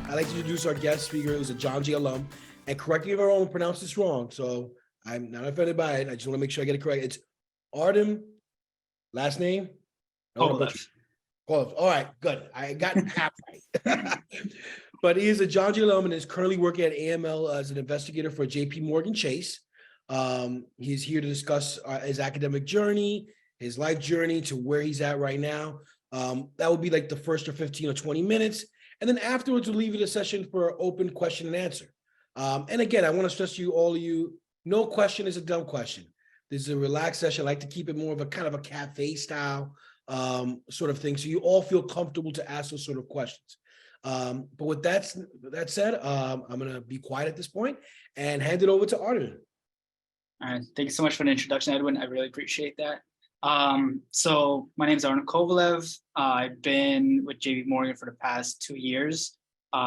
I'd like to introduce our guest speaker, who's a John Jay alum, and correct me if I wrong, pronounce this wrong. So I'm not offended by it. I just want to make sure I get it correct. It's Artem, last name? Kovalev. Kovalev. All right, good. I got half right. But he is a John Jay alum and is currently working at AML as an investigator for JPMorgan Chase. He's here to discuss his academic journey, his life journey to where he's at right now. That would be like the first or 15 or 20 minutes. And then afterwards, we'll leave it a session for open question and answer. And again, I want to stress to you, all of you, no question is a dumb question. This is a relaxed session. I like to keep it more of a kind of a cafe style sort of thing. So you all feel comfortable to ask those sort of questions. But with that said, I'm going to be quiet at this point and hand it over to Artem. All right. Thank you so much for the introduction, Edwin. I really appreciate that. So my name is Artem Kovalev. I've been with JPMorgan for the past 2 years.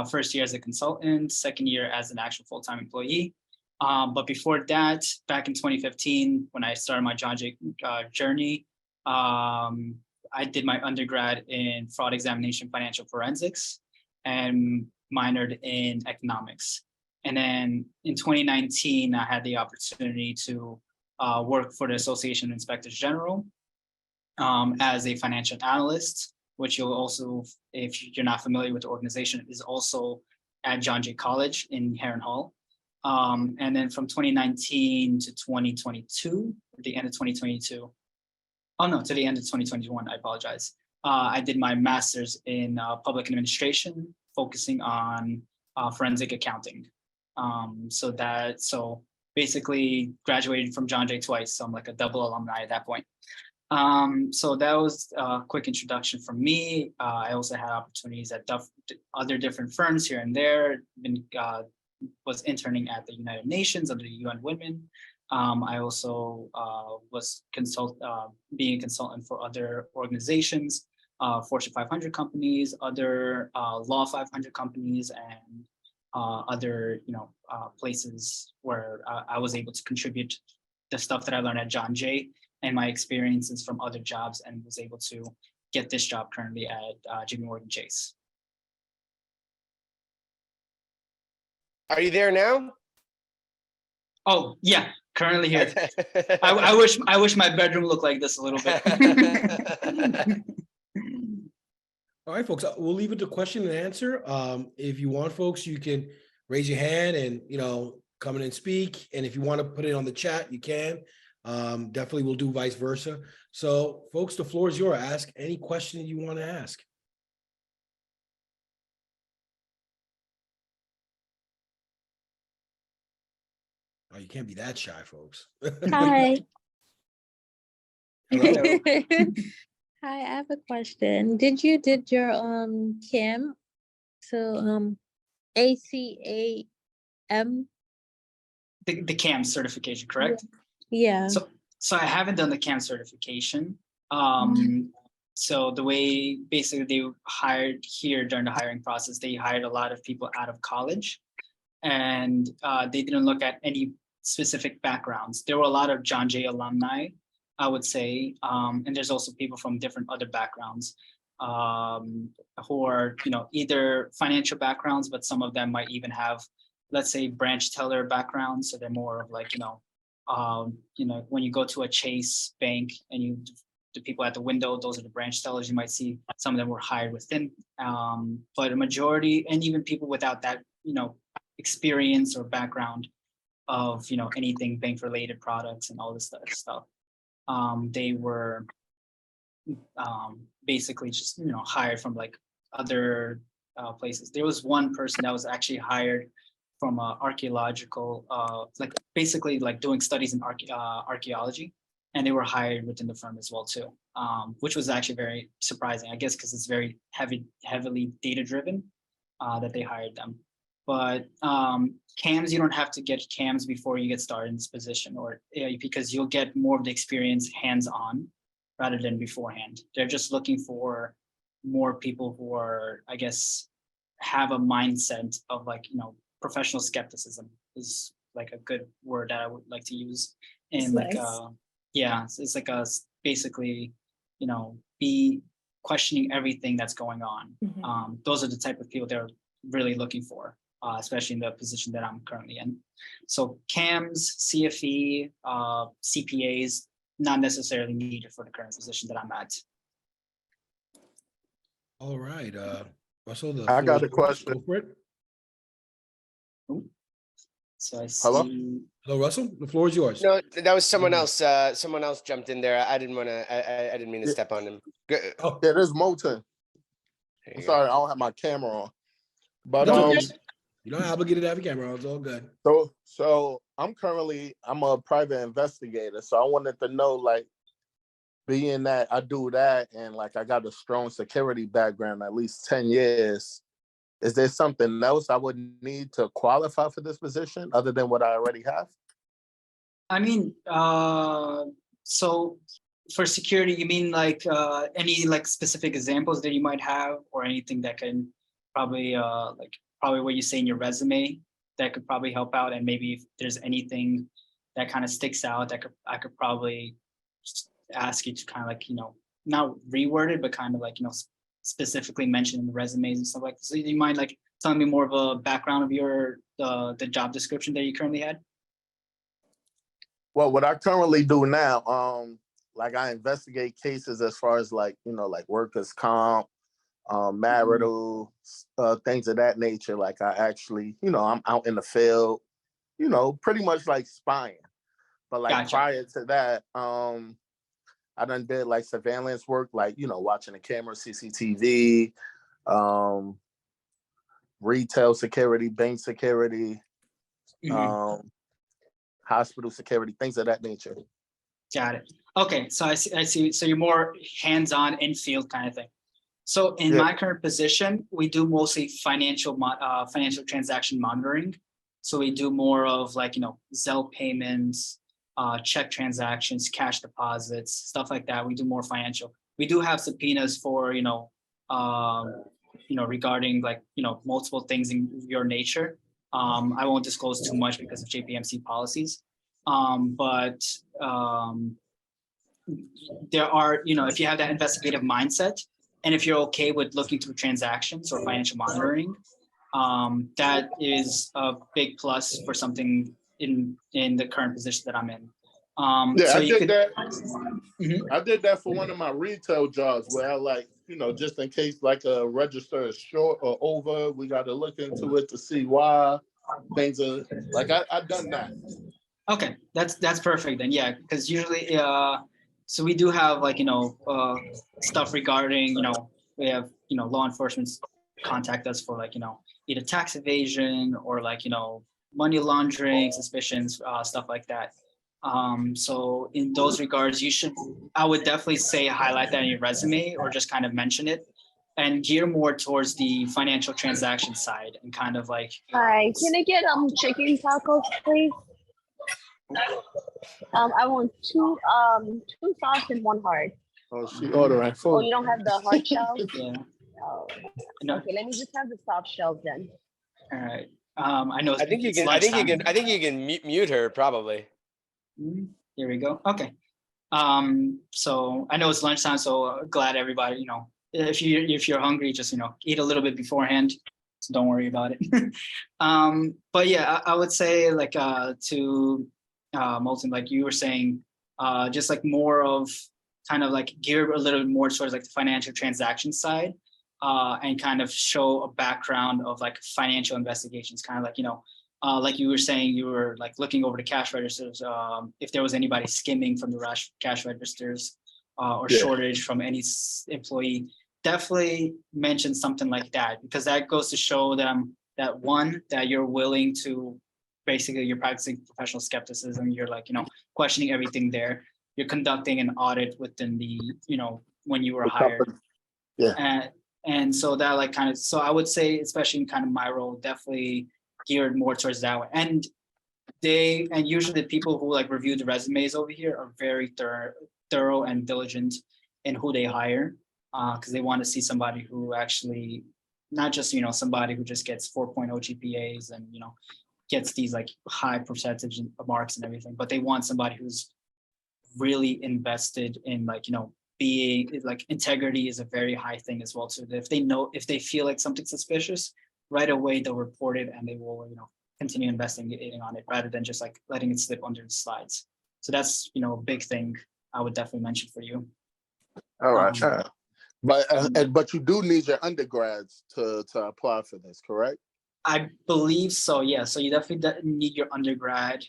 First year as a consultant, second year as an actual full-time employee. But before that, back in 2015, when I started my John Jay journey, I did my undergrad in fraud examination, financial forensics, and minored in economics. And then in 2019, I had the opportunity to work for the Association of Inspectors General as a financial analyst, which you'll also, if you're not familiar with the organization, is also at John Jay College in Heron Hall. And then from 2019 to 2022, the end of 2022, to the end of 2021, I apologize. I did my master's in public administration, focusing on forensic accounting. So basically graduated from John Jay twice, so I'm like a double alumni at that point. So that was a quick introduction from me. I also had opportunities at other different firms here and there. Was interning at the United Nations under the UN Women. I also was being a consultant for other organizations, Fortune 500 companies, other Law 500 companies, and other places where I was able to contribute the stuff that I learned at John Jay and my experiences from other jobs, and was able to get this job currently at JPMorgan Chase. Are you there now? Oh yeah, currently here. I wish my bedroom looked like this a little bit. All right, folks, we'll leave it to question and answer. If you want, folks, you can raise your hand and, come in and speak. And if you want to put it on the chat, you can. Definitely we'll do vice versa. So, folks, the floor is yours. Ask any question you want to ask. Oh, you can't be that shy, folks. Hi. Hello. Hi, I have a question. Did your CAM, so ACAM? The CAM certification, correct? Yeah. So I haven't done the CAM certification. So the way basically they hired here during the hiring process, they hired a lot of people out of college, and they didn't look at any specific backgrounds. There were a lot of John Jay alumni, I would say, and there's also people from different other backgrounds who are, either financial backgrounds, but some of them might even have, let's say, branch teller backgrounds. So they're more of like, when you go to a Chase bank and the people at the window, those are the branch tellers. You might see some of them were hired within, but a majority, and even people without that, experience or background of, anything bank related products and all this stuff. They were basically just, hired from like other places. There was one person that was actually hired from archaeological, basically doing studies in archaeology, and they were hired within the firm as well too, which was actually very surprising, I guess, because it's very heavily data driven that they hired them. But CAMs, you don't have to get CAMs before you get started in this position, or because you'll get more of the experience hands-on rather than beforehand. They're just looking for more people who are, I guess, have a mindset of professional skepticism is like a good word that I would like to use. And it's like a basically, be questioning everything that's going on. Those are the type of people they're really looking for, especially in the position that I'm currently in. So CAMs, CFE, CPAs, not necessarily needed for the current position that I'm at. All right, Russell, the I floor got is a yours. question. Go for it. So I Hello? see. Hello, Russell, the floor is yours. No, that was someone Mhm. else. Someone else jumped in there. I didn't want to. I didn't mean to Yeah. step on him. Good. Oh, Yeah, this is Moten. There I'm you go. sorry, I don't have my camera on. But no, you're not obligated to have a camera on. It's all good. so I'm a private investigator. So I wanted to know, like, being that I do that and like I got a strong security background, at least 10 years, is there something else I would need to qualify for this position other than what I already have? I mean, so for security, you mean like any like specific examples that you might have, or anything that can probably probably what you say in your resume that could probably help out, and maybe if there's anything that kind of sticks out that I could probably just ask you to kind of like, not reword it, but kind of like, specifically mention in the resumes and stuff like that. So you mind like telling me more of a background of your the job description that you currently had? Well, what I currently do now, like I investigate cases as far as like, like workers' comp, marital, things of that nature. Like I actually, I'm out in the field, pretty much like spying. But like Gotcha. prior to that, I done did like surveillance work, like, watching the camera, CCTV, retail security, bank security, Mhm. hospital security, things of that nature. Got it. Okay, so I see. So you're more hands-on in-field kind of thing. So in Yeah. my current position, we do mostly financial transaction monitoring. So we do more of like, Zelle payments, check transactions, cash deposits, stuff like that. We do more financial. We do have subpoenas for, regarding like, multiple things in your nature. I won't disclose too much because of JPMC policies. But there are, if you have that investigative mindset, and if you're okay with looking through transactions or financial monitoring, that is a big plus for something in the current position that I'm in. Yeah, so I you did could, that. Mhm. I did that for one of my retail jobs where I like, just in case like a register is short or over, we got to look into it to see why things are like, I've done that. Okay, that's perfect then. Yeah, because usually, so we do have like, stuff regarding, we have, law enforcement contact us for like, either tax evasion or like, money laundering suspicions, stuff like that. So in those regards, I would definitely say highlight that in your resume or just kind of mention it and gear more towards the financial transaction side and kind of like. Hi, can I get chicken tacos, please? I want two soft and one hard. Oh, she ordering Oh, food. you don't have the hard shell? Yeah. Oh, No. okay, let me just have the soft shells then. All right. I know. I think you it's can. I think you lunchtime. can. I think you can mute her probably. Here we go. Okay. So I know it's lunchtime, so glad everybody, if you're hungry, just eat a little bit beforehand. So don't worry about it. But yeah, I would say like to Molten, like you were saying, just like more of kind of like gear a little bit more towards like the financial transaction side, and kind of show a background of like financial investigations, kind of like, like you were saying, you were like looking over the cash registers, if there was anybody skimming from the cash registers, or shortage from any employee, definitely mention something like that, because that goes to show them that you're willing to, basically you're practicing professional skepticism. You're like, questioning everything there. You're conducting an audit within the, when you were hired. Yeah. And so that like kind of, so I would say, especially in kind of my role, definitely geared more towards that way. And usually the people who like review the resumes over here are very thorough and diligent in who they hire, because they want to see somebody who actually, not just, somebody who just gets 4.0 GPAs and, gets these like high percentage of marks and everything, but they want somebody who's really invested in like, being like integrity is a very high thing as well. So if they feel like something's suspicious, right away they'll report it and they will, continue investigating on it rather than just like letting it slip under the slides. So that's, a big thing I would definitely mention for you. All right. Um, But you do need your undergrads to apply for this, correct? I believe so, yeah. So you definitely need your undergrad.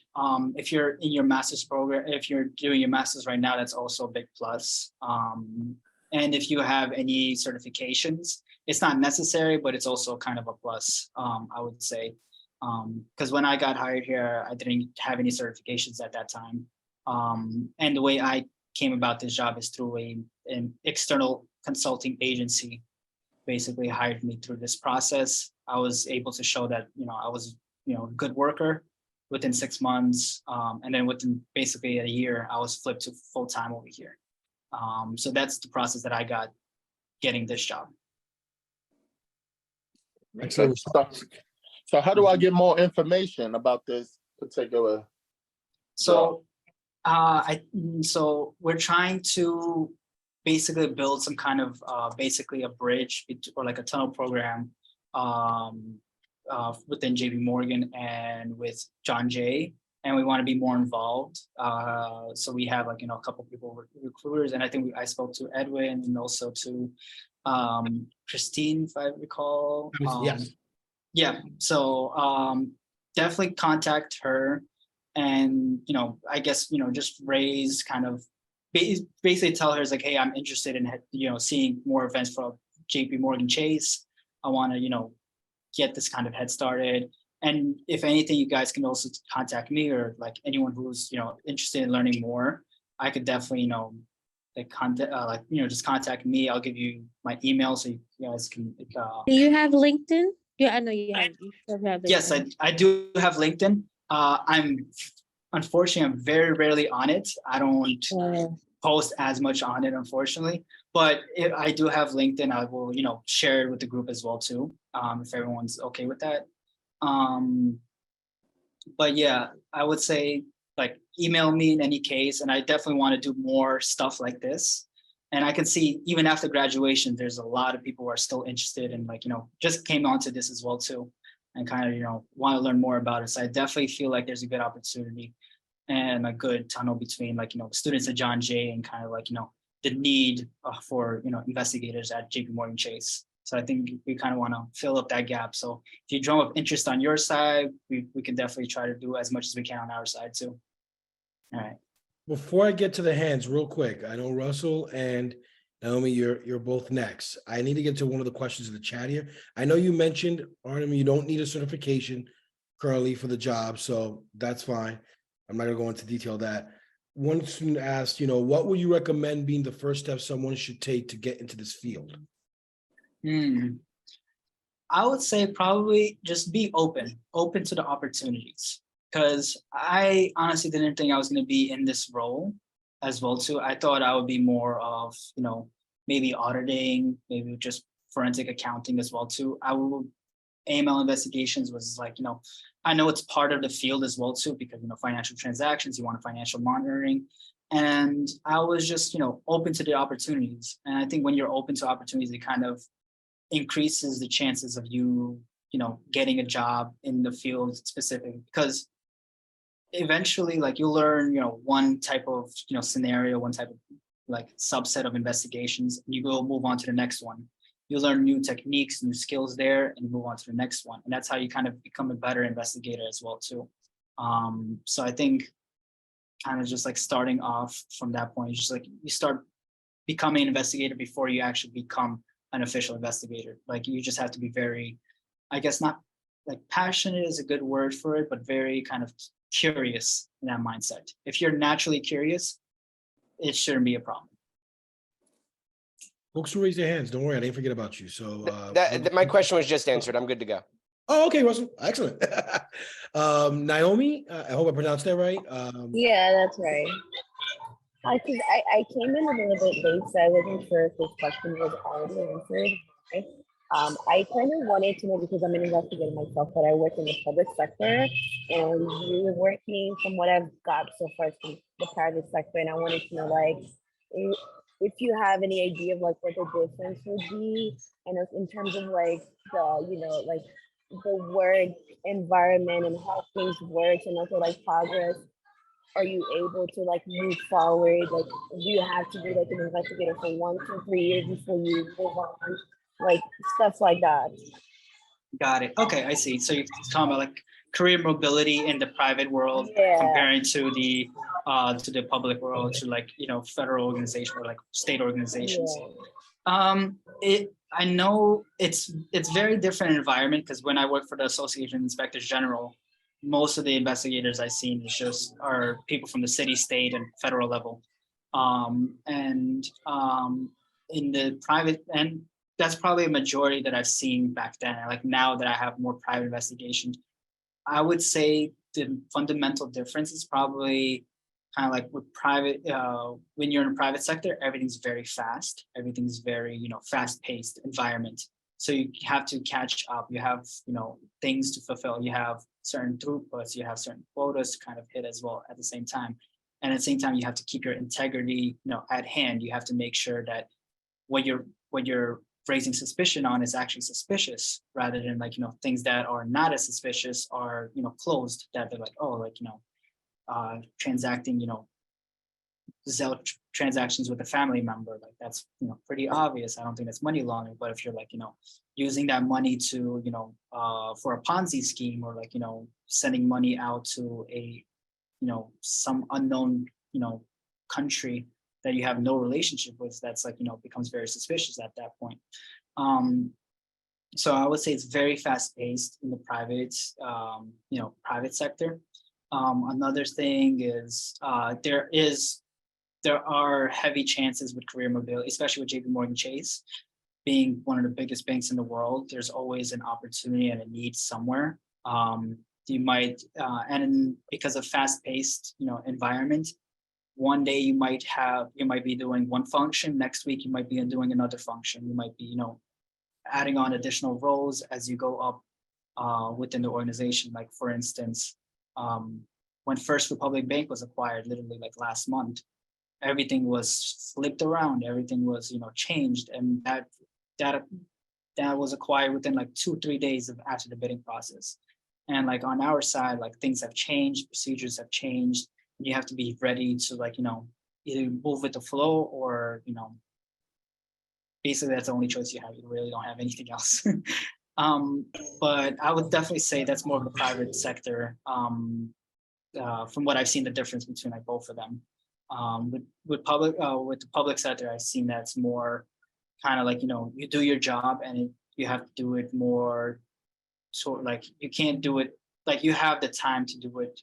If you're in your master's program, if you're doing your master's right now, that's also a big plus. And if you have any certifications, it's not necessary, but it's also kind of a plus, I would say. Because when I got hired here, I didn't have any certifications at that time. And the way I came about this job is through an external consulting agency basically hired me through this process. I was able to show that, I was, a good worker within 6 months. And then within basically a year, I was flipped to full-time over here. So that's the process that I got getting this job. Excellent. So how do I get more information about this particular? So, so we're trying to basically build some kind of basically a bridge or like a tunnel program within JPMorgan and with John Jay, and we want to be more involved. So we have like, a couple people, recruiters, and I think I spoke to Edwin and also to Christine, if I recall. Yes. Yeah, so definitely contact her and, I guess, just raise kind of, basically tell her, it's like, hey, I'm interested in, seeing more events from JPMorgan Chase. I want to, get this kind of head started. And if anything, you guys can also contact me or like anyone who's, interested in learning more. I could definitely, just contact me. I'll give you my email so you guys can. Do you have LinkedIn? Yeah, I know you have. You still have Yes, LinkedIn. I do have LinkedIn. Unfortunately, I'm very rarely on it. I don't post as much on it, unfortunately. But if I do have LinkedIn, I will, share it with the group as well too, if everyone's okay with that. But yeah, I would say like email me in any case, and I definitely want to do more stuff like this. And I can see even after graduation, there's a lot of people who are still interested and like, just came onto this as well too, and kind of, want to learn more about it. So I definitely feel like there's a good opportunity and a good tunnel between like, students at John Jay and kind of like, the need for, investigators at JPMorgan Chase. So I think we kind of want to fill up that gap. So if you drum up interest on your side, we can definitely try to do as much as we can on our side too. All right. Before I get to the hands, real quick, I know Russell and Naomi, you're both next. I need to get to one of the questions in the chat here. I know you mentioned, Artem, you don't need a certification currently for the job, so that's fine. I'm not gonna go into detail of that. One student asked, what would you recommend being the first step someone should take to get into this field? I would say probably just be open to the opportunities. Because I honestly didn't think I was going to be in this role as well too. I thought I would be more of, maybe auditing, maybe just forensic accounting as well too. AML investigations was like, I know it's part of the field as well too, because, financial transactions, you want financial monitoring. And I was just, open to the opportunities. And I think when you're open to opportunities, it kind of increases the chances of you, getting a job in the field specific, because eventually like you'll learn, one type of, scenario, one type of like subset of investigations, and you go move on to the next one. You learn new techniques, new skills there, and you move on to the next one. And that's how you kind of become a better investigator as well too. So I think kind of just like starting off from that point, just like you start becoming an investigator before you actually become an official investigator. Like you just have to be very, I guess not like passionate is a good word for it, but very kind of curious in that mindset. If you're naturally curious, it shouldn't be a problem. Folks who raise their hands, don't worry, I didn't forget about you. So My question was just answered. I'm good to go. Oh, okay, Russell. Excellent. Naomi, I hope I pronounced that right. Yeah, that's right. I came in a little bit late, so I wasn't sure if this question was already answered. Right? I kind of wanted to know, because I'm an investigator myself, but I work in the public sector, and you're working from what I've got so far from the private sector, and I wanted to know, like, if you have any idea of like what the difference would be, and in terms of like the, like the work environment and how things work and also like progress, are you able to like move forward? Like, do you have to be like an investigator for 1 to 3 years before you move on? Like stuff like that. Got it. Okay, I see. So you're talking about like career mobility in the private world Yeah. comparing to the public world, to like, you know, federal organizations or like state organizations. I know it's very different environment, because when I work for the Association of Inspectors General, most of the investigators I've seen are people from the city, state, and federal level. In the private, and that's probably a majority that I've seen back then. Like now that I have more private investigations, I would say the fundamental difference is probably kind of like with private, when you're in the private sector, everything's very fast. Everything's very, you know, fast-paced environment. So you have to catch up. You have, you know, things to fulfill. You have certain throughputs. You have certain quotas to kind of hit as well at the same time. And at the same time, you have to keep your integrity, you know, at hand. You have to make sure that what you're raising suspicion on is actually suspicious, rather than like, you know, things that are not as suspicious are, you know, closed, that they're like, oh, like, you know, transacting, you know, Zelle transactions with a family member, like that's, you know, pretty obvious. I don't think that's money laundering. But if you're like, you know, using that money to, you know, for a Ponzi scheme, or like, you know, sending money out to a, you know, some unknown, you know, country that you have no relationship with, that's like, you know, becomes very suspicious at that point. So I would say it's very fast paced in the private, you know, private sector. Another thing is there are heavy chances with career mobility, especially with JPMorgan Chase being one of the biggest banks in the world. There's always an opportunity and a need somewhere. You might, and because of fast-paced, you know, environment, one day you might be doing one function. Next week you might be doing another function. You might be, you know, adding on additional roles as you go up within the organization. Like for instance, when First Republic Bank was acquired, literally like last month, everything was flipped around. Everything was, you know, changed, and that was acquired within like 2-3 days after the bidding process. And like on our side, like things have changed, procedures have changed. And you have to be ready to, like, you know, either move with the flow, or, you know, basically that's the only choice you have. You really don't have anything else. But I would definitely say that's more of the private sector. From what I've seen, the difference between like both of them. With the public sector, I've seen that's more kind of like, you know, you do your job, and you have to do it more sort of like, you can't do it like, you have the time to do it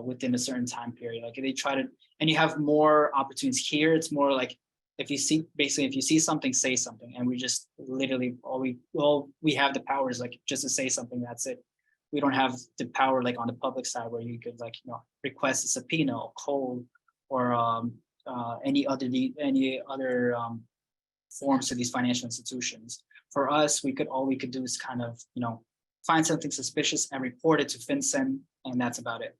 within a certain time period. Like they try to, and you have more opportunities here. It's more like, if you see something, say something. And we just literally we have the powers, like just to say something, that's it. We don't have the power like on the public side, where you could, like, you know, request a subpoena or cold, or any other forms to these financial institutions. For us, all we could do is kind of, you know, find something suspicious and report it to FinCEN, and that's about it.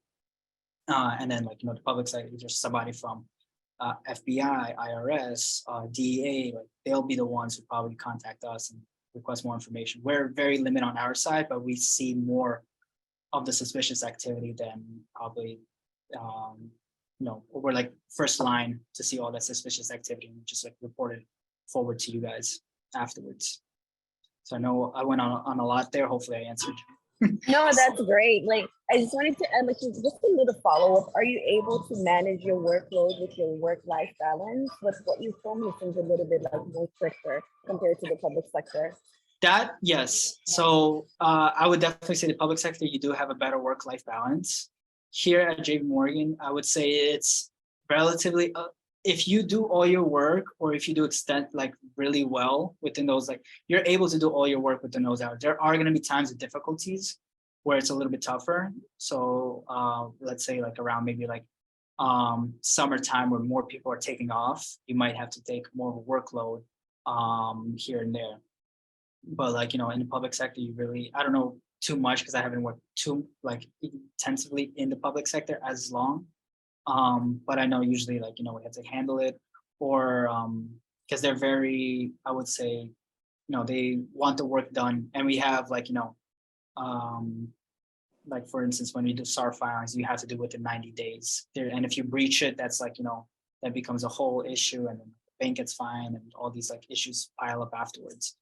And then, like, you know, the public side, there's somebody from FBI, IRS, DEA, like they'll be the ones who probably contact us and request more information. We're very limited on our side, but we see more of the suspicious activity than probably, you know, we're like first line to see all that suspicious activity, and just like report it forward to you guys afterwards. So I know I went on a lot there. Hopefully I answered. No, that's great. Like, I just wanted to add, like, just a little follow-up. Are you able to manage your workload with your work-life balance? With what you told me seems a little bit like more stricter compared to the public sector. That, yes. So I would definitely say the public sector, you do have a better work-life balance. Here at JPMorgan, I would say it's relatively, if you do all your work, or if you do extend like really well within those, like you're able to do all your work within those hours. There are going to be times of difficulties where it's a little bit tougher. So let's say like around maybe like summertime, where more people are taking off, you might have to take more of a workload here and there. But like, you know, in the public sector, you really, I don't know too much, because I haven't worked too like intensively in the public sector as long. But I know usually, like, you know, we have to handle it, or because they're very, I would say, you know, they want the work done, and we have, like, you know, Like for instance, when you do SAR filings, you have to do it within 90 days. And if you breach it, that's like, that becomes a whole issue, and then the bank gets fined, and all these like issues pile up afterwards.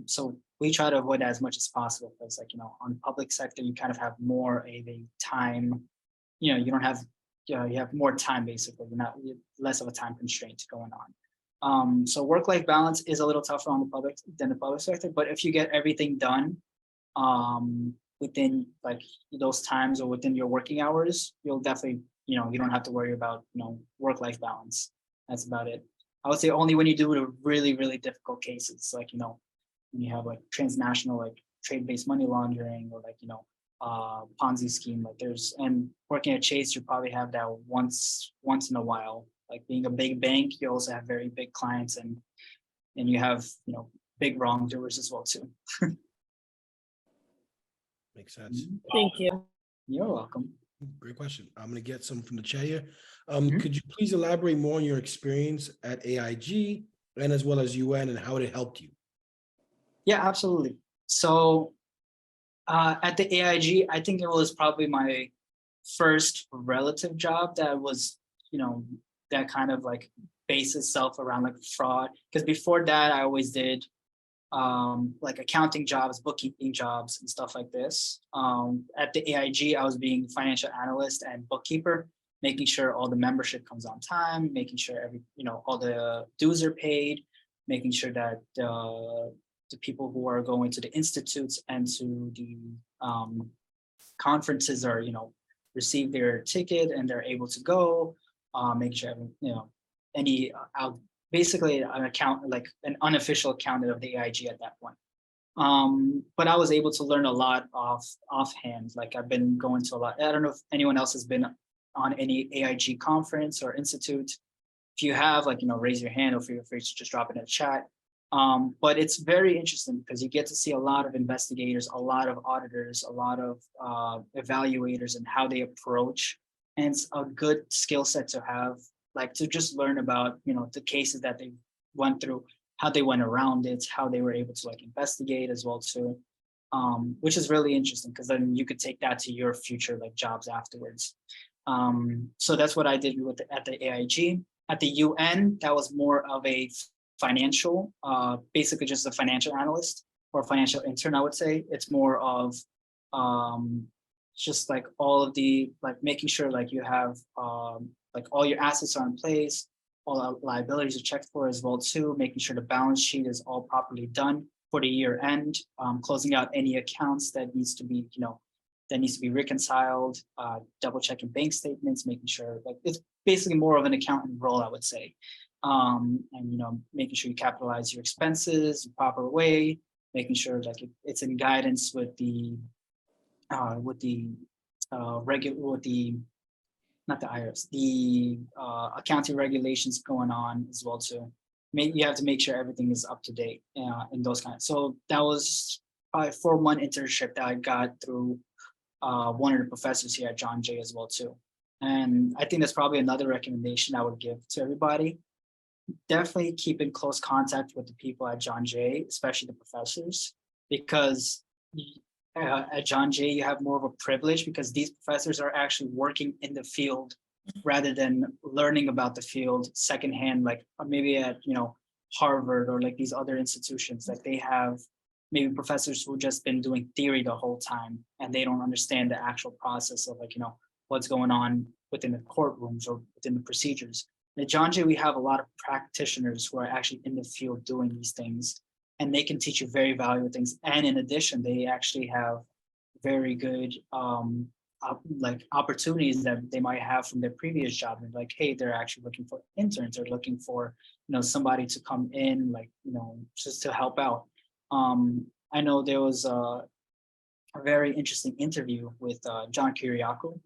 So we try to avoid that as much as possible, because like, on public sector, you kind of have more of a time, you don't have, you have more time basically, you're less of a time constraint going on. So work-life balance is a little tougher on the public than the public sector, but if you get everything done within like those times or within your working hours, you'll definitely, you don't have to worry about, work-life balance. That's about it. I would say only when you do the really, really difficult cases, like, when you have like transnational, like trade-based money laundering, or like, Ponzi scheme, like and working at Chase, you probably have that once in a while. Like being a big bank, you also have very big clients, and you have, big wrongdoers as well too. Makes sense. Thank you. You're welcome. Great question. I'm going to get some from the chat here. Mhm. Could you please elaborate more on your experience at AIG and as well as UN and how it helped you? Yeah, absolutely. So at the AIG, I think it was probably my first relative job that was, that kind of like based itself around like fraud. Because before that, I always did like accounting jobs, bookkeeping jobs, and stuff like this. At the AIG, I was being financial analyst and bookkeeper, making sure all the membership comes on time, making sure all the dues are paid, making sure that the people who are going to the institutes and to the conferences are, receive their ticket and they're able to go, making sure, any basically an account, like an unofficial accountant of the AIG at that point. But I was able to learn a lot offhand. Like I've been going to a lot. I don't know if anyone else has been on any AIG conference or institute. If you have, like, raise your hand, or feel free to just drop it in the chat. But it's very interesting because you get to see a lot of investigators, a lot of auditors, a lot of evaluators, and how they approach. And it's a good skill set to have, like to just learn about, the cases that they went through, how they went around it, how they were able to like investigate as well too, which is really interesting because then you could take that to your future like jobs afterwards. So that's what I did at the AIG. At the UN, that was more of a financial, basically just a financial analyst or financial intern, I would say. It's more of just like all of the, like making sure like you have like all your assets are in place, all our liabilities are checked for as well too, making sure the balance sheet is all properly done for the year end, closing out any accounts that needs to be, that needs to be reconciled, double checking bank statements, making sure like it's basically more of an accountant role, I would say. And making sure you capitalize your expenses the proper way, making sure like it's in guidance with the not the IRS, the accounting regulations going on as well too. You have to make sure everything is up to date in those kinds. So that was probably a 4-month internship that I got through one of the professors here at John Jay as well too. And I think that's probably another recommendation I would give to everybody. Definitely keep in close contact with the people at John Jay, especially the professors, because at John Jay, you have more of a privilege because these professors are actually working in the field rather than learning about the field secondhand, like maybe at, Harvard or like these other institutions. Like they have maybe professors who just been doing theory the whole time and they don't understand the actual process of like, what's going on within the courtrooms or within the procedures. At John Jay, we have a lot of practitioners who are actually in the field doing these things, and they can teach you very valuable things. And in addition, they actually have very good like opportunities that they might have from their previous job. And like, hey, they're actually looking for interns or looking for, somebody to come in, like, just to help out. I know there was a very interesting interview with John Kiriakou.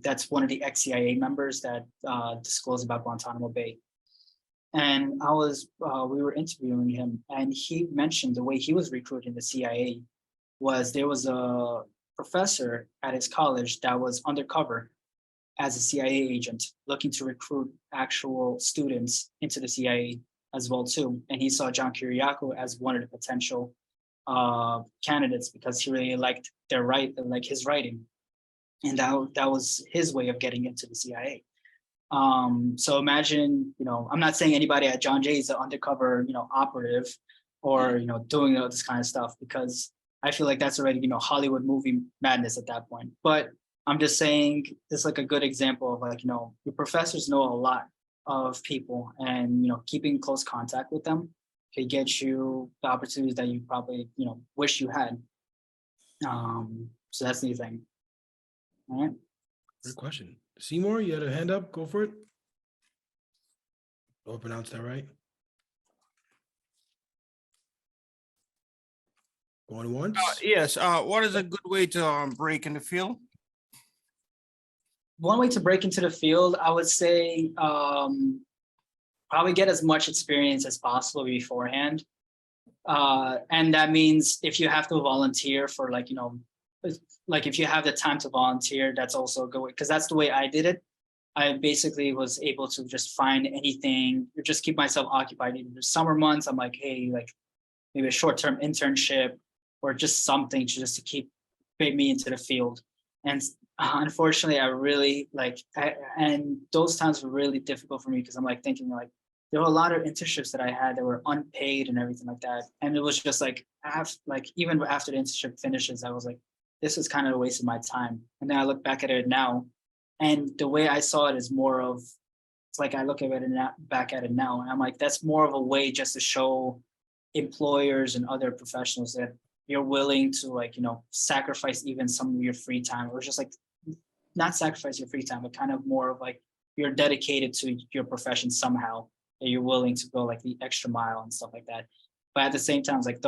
That's one of the ex-CIA members that disclosed about Guantanamo Bay. And we were interviewing him, and he mentioned the way he was recruiting the CIA was there was a professor at his college that was undercover as a CIA agent looking to recruit actual students into the CIA as well too. And he saw John Kiriakou as one of the potential candidates because he really liked his writing, and that was his way of getting into the CIA. So imagine, I'm not saying anybody at John Jay is an undercover, operative or, doing this kind of stuff, because I feel like that's already, Hollywood movie madness at that point. But I'm just saying it's like a good example of like, your professors know a lot of people, and, keeping close contact with them can get you the opportunities that you probably, wish you had. So that's the thing. All right. Good question. Seymour, you had a hand up. Go for it. Oh, I pronounced that right. Going once. Yes, what is a good way to break in the field? One way to break into the field, I would say, probably get as much experience as possible beforehand. And that means if you have to volunteer for like if you have the time to volunteer, that's also a good way, because that's the way I did it. I basically was able to just find anything, or just keep myself occupied. In the summer months, I'm like, hey, like maybe a short-term internship or just something just to keep me into the field. And unfortunately, I really and those times were really difficult for me, because I'm like thinking like, there were a lot of internships that I had that were unpaid and everything like that. And it was just like, even after the internship finishes, I was like, this is kind of a waste of my time. And then I look back at it now, and the way I saw it is more of, it's like I look at it back at it now, and I'm like, that's more of a way just to show employers and other professionals that you're willing to sacrifice even some of your free time, or just like not sacrifice your free time, but kind of more of like you're dedicated to your profession somehow, that you're willing to go like the extra mile and stuff like that. But at the same time, it's like,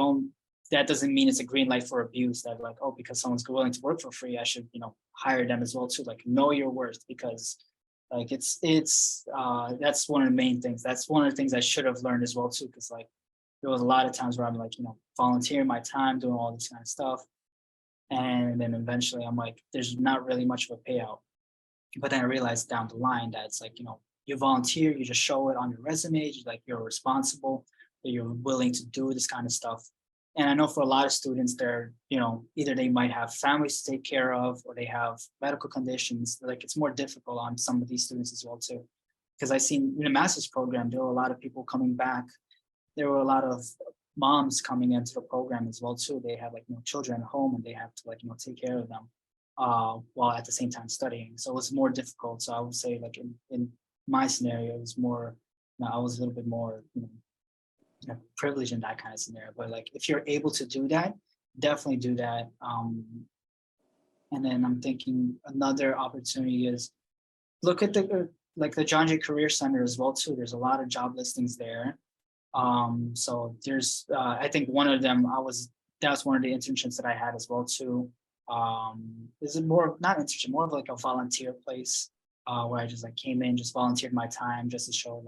that doesn't mean it's a green light for abuse, that like, oh, because someone's willing to work for free, I should, hire them as well too. Like, know your worth, because like that's one of the main things. That's one of the things I should have learned as well too, because like there was a lot of times where I'm like, volunteering my time, doing all this kind of stuff. And then eventually I'm like, there's not really much of a payout. But then I realized down the line that it's like, you volunteer, you just show it on your resume, you're responsible, that you're willing to do this kind of stuff. And I know for a lot of students, they're, either they might have families to take care of, or they have medical conditions. Like, it's more difficult on some of these students as well too. Because I seen in the master's program, there were a lot of people coming back. There were a lot of moms coming into the program as well too. They have children at home, and they have to take care of them while at the same time studying. So it's more difficult. So I would say like in my scenario, it was more, I was a little bit more, privileged in that kind of scenario. But like, if you're able to do that, definitely do that. And then I'm thinking another opportunity is look at the John Jay Career Center as well too. There's a lot of job listings there. So there's, I think one of them, that's one of the internships that I had as well too. This is more, not internship, more of like a volunteer place, where I just like came in, just volunteered my time just to show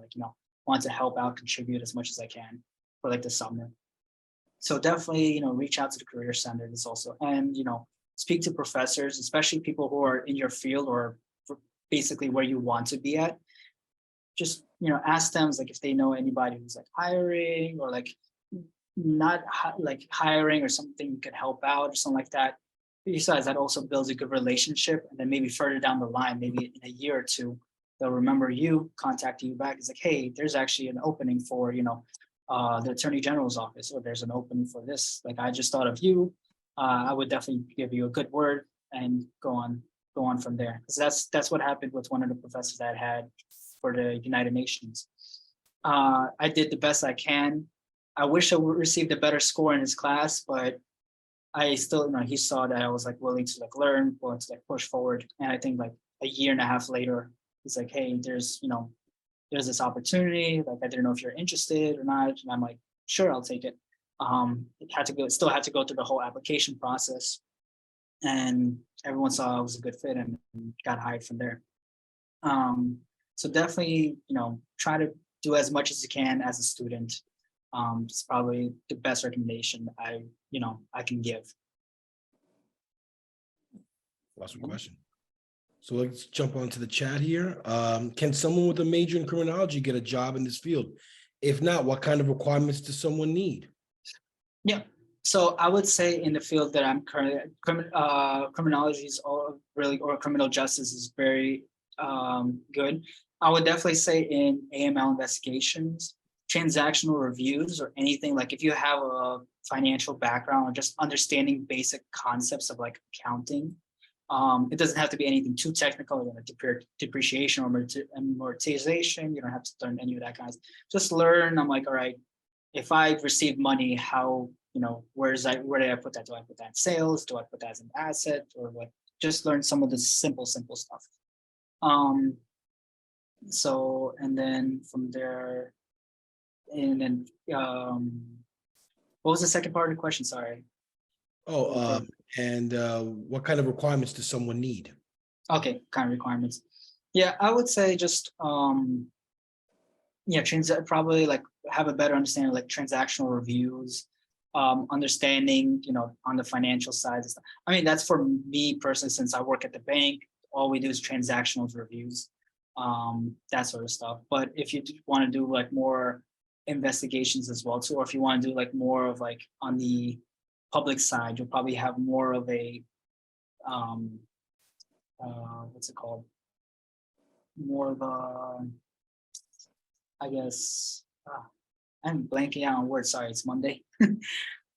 want to help out, contribute as much as I can for like the summer. So definitely, reach out to the Career Center. This also, and, speak to professors, especially people who are in your field or basically where you want to be at. Just, ask them like if they know anybody who's like hiring, or like not like hiring, or something you could help out or something like that. Besides, that also builds a good relationship. And then maybe further down the line, maybe in a year or two, they'll remember you, contact you back. It's like, hey, there's actually an opening for, the Attorney General's office, or there's an opening for this. Like, I just thought of you. I would definitely give you a good word and go on from there. Because that's what happened with one of the professors that I had for the United Nations. I did the best I can. I wish I would received a better score in his class, but I still, he saw that I was like willing to like learn, willing to like push forward. And I think like a year and a half later, he's like, hey, there's this opportunity. Like, I didn't know if you're interested or not. And I'm like, sure, I'll take it. Still had to go through the whole application process. And everyone saw I was a good fit and got hired from there. So definitely, try to do as much as you can as a student. It's probably the best recommendation I can give. Last question. So let's jump onto the chat here. Can someone with a major in criminology get a job in this field? If not, what kind of requirements does someone need? Yeah. So I would say in the field that I'm currently, criminology is all really, or criminal justice is very good. I would definitely say in AML investigations, transactional reviews, or anything like if you have a financial background or just understanding basic concepts of like accounting. It doesn't have to be anything too technical, like depreciation or amortization. You don't have to learn any of that kind of. Just learn. I'm like, all right, if I receive money, how, where did I put that? Do I put that in sales? Do I put that as an asset? Or what? Just learn some of the simple stuff. So, and then from there, and then, what was the second part of the question? Sorry. And what kind of requirements does someone need? Okay, kind of requirements. Yeah, I would say just probably like have a better understanding of like transactional reviews, understanding, on the financial side and stuff. I mean, that's for me personally, since I work at the bank, all we do is transactional reviews, that sort of stuff. But if you want to do like more investigations as well too, or if you want to do like more of like on the public side, you'll probably have more of a what's it called? More of a, I guess, I'm blanking out on words. Sorry, it's Monday.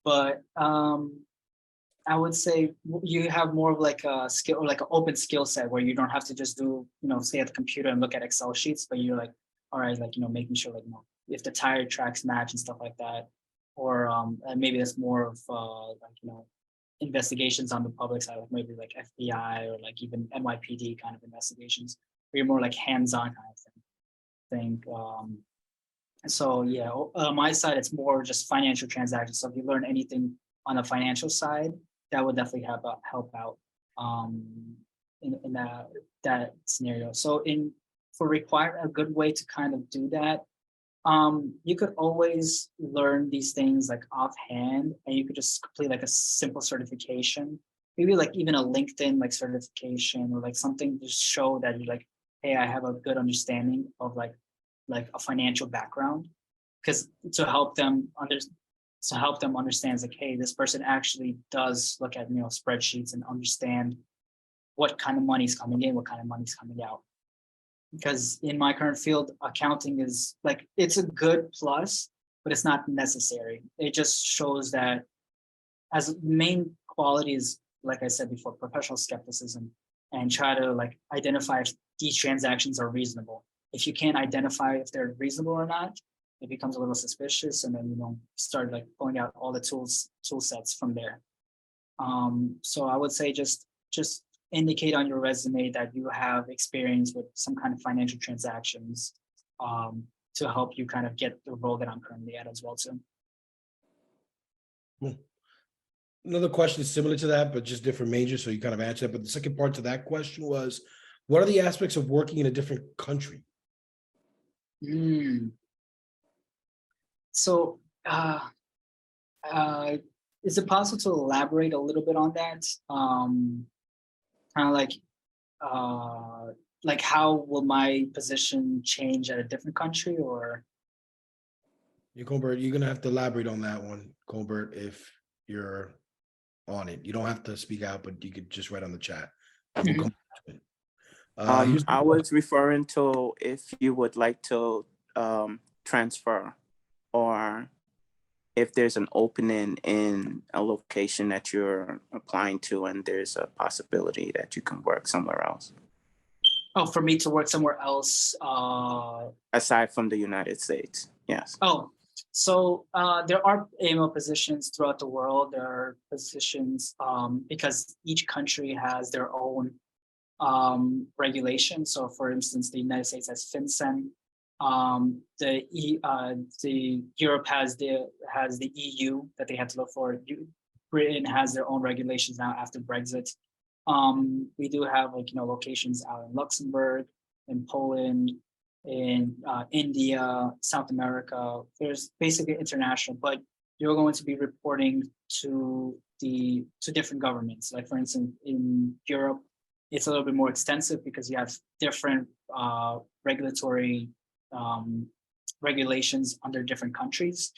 But I would say you have more of like a skill, or like an open skill set where you don't have to just do, stay at the computer and look at Excel sheets, but you're like, all right, like, making sure like, if the tire tracks match and stuff like that. Or and maybe that's more of like, investigations on the public side, like maybe like FBI or like even NYPD kind of investigations, where you're more like hands-on kind of thing. So yeah, my side, it's more just financial transactions. So if you learn anything on the financial side, that would definitely help out in that scenario. So for require a good way to kind of do that, you could always learn these things like offhand, and you could just complete like a simple certification, maybe like even a LinkedIn like certification, or like something to show that you're like, hey, I have a good understanding of like a financial background, because to help them understand like, hey, this person actually does look at spreadsheets and understand what kind of money is coming in, what kind of money is coming out. Because in my current field, accounting is like, it's a good plus, but it's not necessary. It just shows that as main qualities, like I said before, professional skepticism, and try to like identify if these transactions are reasonable. If you can't identify if they're reasonable or not, it becomes a little suspicious, and then start like pulling out all the tool sets from there. So I would say just indicate on your resume that you have experience with some kind of financial transactions, to help you kind of get the role that I'm currently at as well too. Cool. Another question is similar to that, but just different majors. So you kind of answered it. But the second part to that question was, what are the aspects of working in a different country? So is it possible to elaborate a little bit on that? Kind of like how will my position change at a different country, or? Colbert, you're gonna have to elaborate on that one, Colbert, if you're on it. You don't have to speak out, but you could just write on the chat. We'll come to it. I was referring to if you would like to transfer, or if there's an opening in a location that you're applying to and there's a possibility that you can work somewhere else. Oh, for me to work somewhere else? Aside from the United States, yes. Oh, so there are AML positions throughout the world. There are positions because each country has their own regulation. So for instance, the United States has FinCEN. The Europe has the EU that they have to look for. Britain has their own regulations now after Brexit. We do have locations out in Luxembourg, in Poland, in India, South America. There's basically international, but you're going to be reporting to different governments. Like for instance, in Europe, it's a little bit more extensive because you have different regulatory regulations under different countries.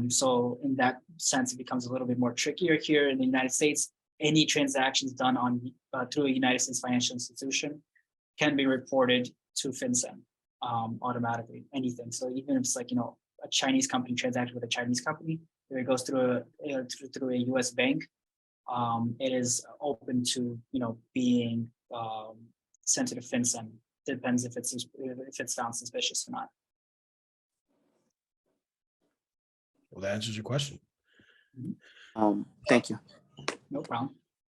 So in that sense, it becomes a little bit more trickier here in the United States. Any transactions done on through a United States financial institution can be reported to FinCEN automatically, anything. So even if it's like, a Chinese company transacted with a Chinese company, if it goes through a US bank, it is open to, being sent to the FinCEN. Depends if it's found suspicious or not. Well, that answers your question. Thank you. No problem.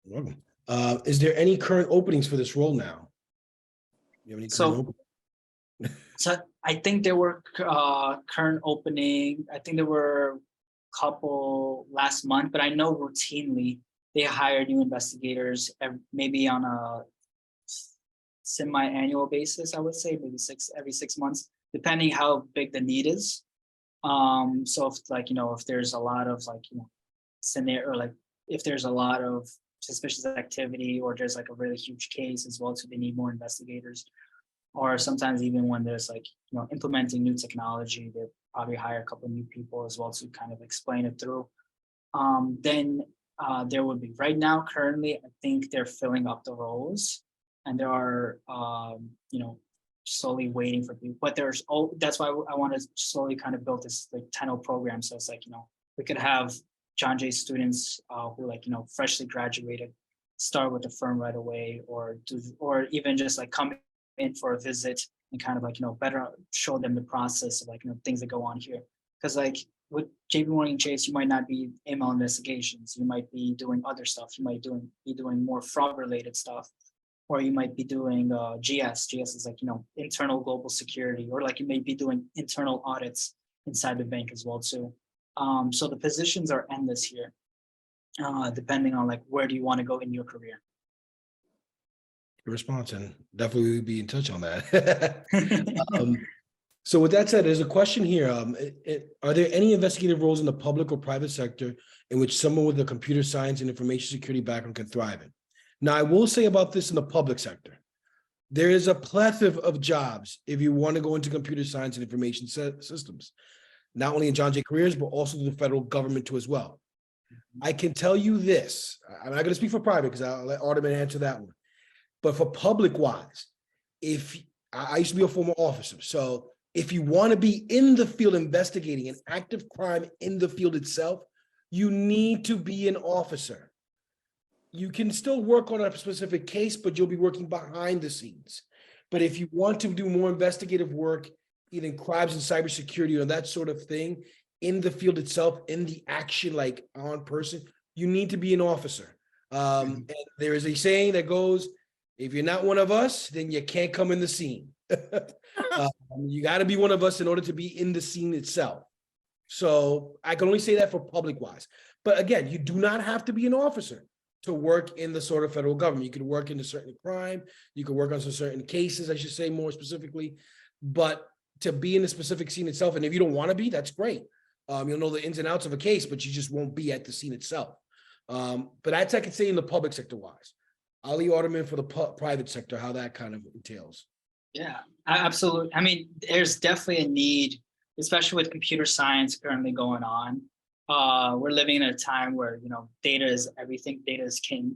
You're welcome. Is there any current openings for this role now? You have any current openings? So I think there were current opening. I think there were a couple last month, but I know routinely they hire new investigators maybe on a semi-annual basis. I would say maybe every 6 months, depending how big the need is. So if if there's a lot of scenario, or like if there's a lot of suspicious activity, or there's like a really huge case as well, so they need more investigators. Or sometimes even when there's implementing new technology, they probably hire a couple of new people as well to kind of explain it through. Then there would be right now, currently, I think they're filling up the roles, and there are slowly waiting for people. But that's why I want to slowly kind of build this 10-0 program. So it's we could have John Jay students who freshly graduated start with the firm right away, or even just come in for a visit and kind of better show them the process of things that go on here. Because with JPMorgan Chase, you might not be AML investigations, you might be doing other stuff, you might be doing more fraud related stuff, or you might be doing GS is internal global security, or you may be doing internal audits inside the bank as well too. So the positions are endless here, depending on where do you want to go in your career. Good response, and definitely we'll be in touch on that. So with that said, there's a question here. Are there any investigative roles in the public or private sector in which someone with a computer science and information security background can thrive in? Now, I will say about this in the public sector, there is a plethora of jobs if you want to go into computer science and information systems, not only in John Jay careers, but also the federal government too as well. I can tell you this, I'm not going to speak for private because I'll let Artem answer that one. But for public wise, if I used to be a former officer, so if you want to be in the field investigating an active crime in the field itself, you need to be an officer. You can still work on a specific case, but you'll be working behind the scenes. But if you want to do more investigative work, either in crimes and cybersecurity or that sort of thing, in the field itself, in the action, on person, you need to be an officer. And there is a saying that goes, if you're not one of us, then you can't come in the scene. You got to be one of us in order to be in the scene itself. So I can only say that for public wise. But again, you do not have to be an officer to work in the sort of federal government. You can work in a certain crime. You can work on some certain cases, I should say more specifically. But to be in the specific scene itself, and if you don't want to be, that's great. You'll know the ins and outs of a case, but you just won't be at the scene itself. But that's, I could say, in the public sector wise. I'll leave Artem for the private sector, how that kind of entails. Yeah, absolutely. I mean, there's definitely a need, especially with computer science currently going on. We're living in a time where, data is everything, data is king.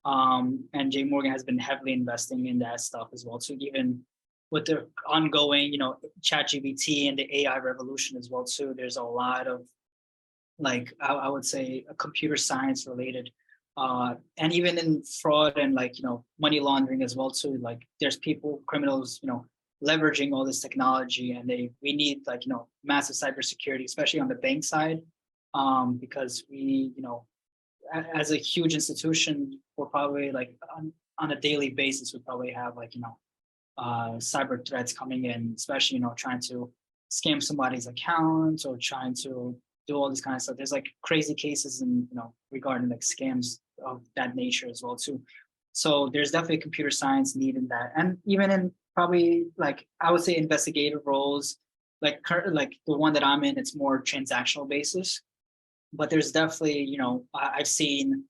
And JPMorgan has been heavily investing in that stuff as well. So even with the ongoing, ChatGPT and the AI revolution as well too, there's a lot of I would say a computer science related, and even in fraud and money laundering as well too. There's criminals, leveraging all this technology, and we need massive cybersecurity, especially on the bank side, because we, as a huge institution, we're probably on a daily basis, we probably have cyber threats coming in, especially trying to scam somebody's account or trying to do all this kind of stuff. There's crazy cases and regarding scams of that nature as well too. So there's definitely computer science need in that, and even in probably I would say investigative roles, the one that I'm in, it's more transactional basis. But there's definitely I've seen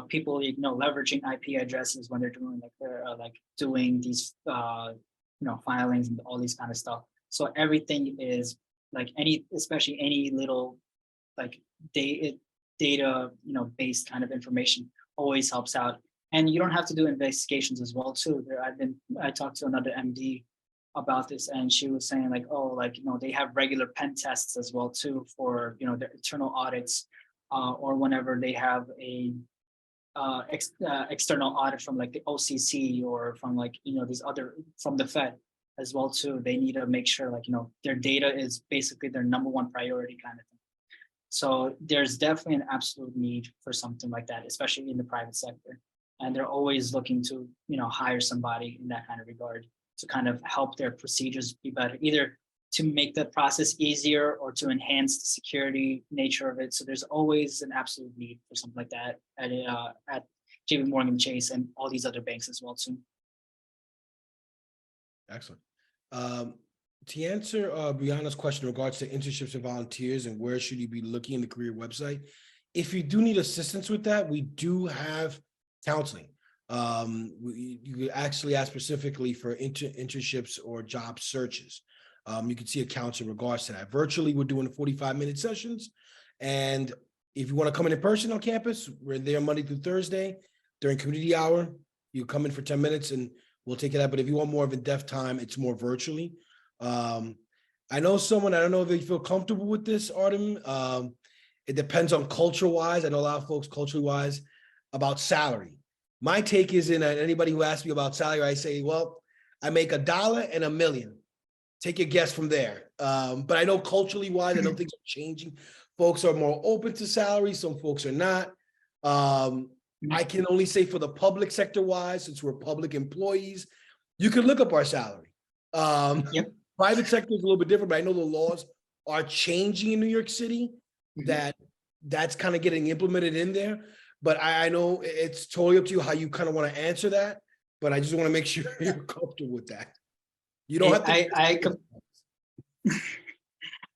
people leveraging IP addresses when they're doing doing these filings and all these kind of stuff. So everything is like especially any little like data, based kind of information always helps out. And you don't have to do investigations as well too. I talked to another MD about this, and she was saying like, oh, like, they have regular pen tests as well too for, their internal audits, or whenever they have a external audit from like the OCC or from like, these other, from the Fed as well too. They need to make sure like, their data is basically their #1 priority kind of thing. So there's definitely an absolute need for something like that, especially in the private sector. And they're always looking to, hire somebody in that kind of regard to kind of help their procedures be better, either to make the process easier or to enhance the security nature of it. So there's always an absolute need for something like that at JPMorgan Chase and all these other banks as well too. Excellent. To answer Brianna's question in regards to internships and volunteers and where should you be looking in the career website, if you do need assistance with that, we do have counseling. You could actually ask specifically for internships or job searches. You can see a counselor in regards to that. Virtually, we're doing 45-minute sessions. And if you want to come in person on campus, we're there Monday through Thursday during community hour. You come in for 10 minutes and we'll take it out. But if you want more of in-depth time, it's more virtually. I know someone, I don't know if you feel comfortable with this, Artem. It depends on culture-wise. I know a lot of folks culture-wise about salary. My take is anybody who asks me about salary, I say, well, I make $1 and $1 million. Take your guess from there. But I know culturally wise, I know things are changing. Folks are more open to salary. Some folks are not. I can only say for the public sector wise, since we're public employees, you can look up our salary. Yep. Private sector is a little bit different, but I know the laws are changing in New York City, that's kind of getting implemented in there. But I know it's totally up to you how you kind of want to answer that. But I just want to make sure you're comfortable with that. You don't have to.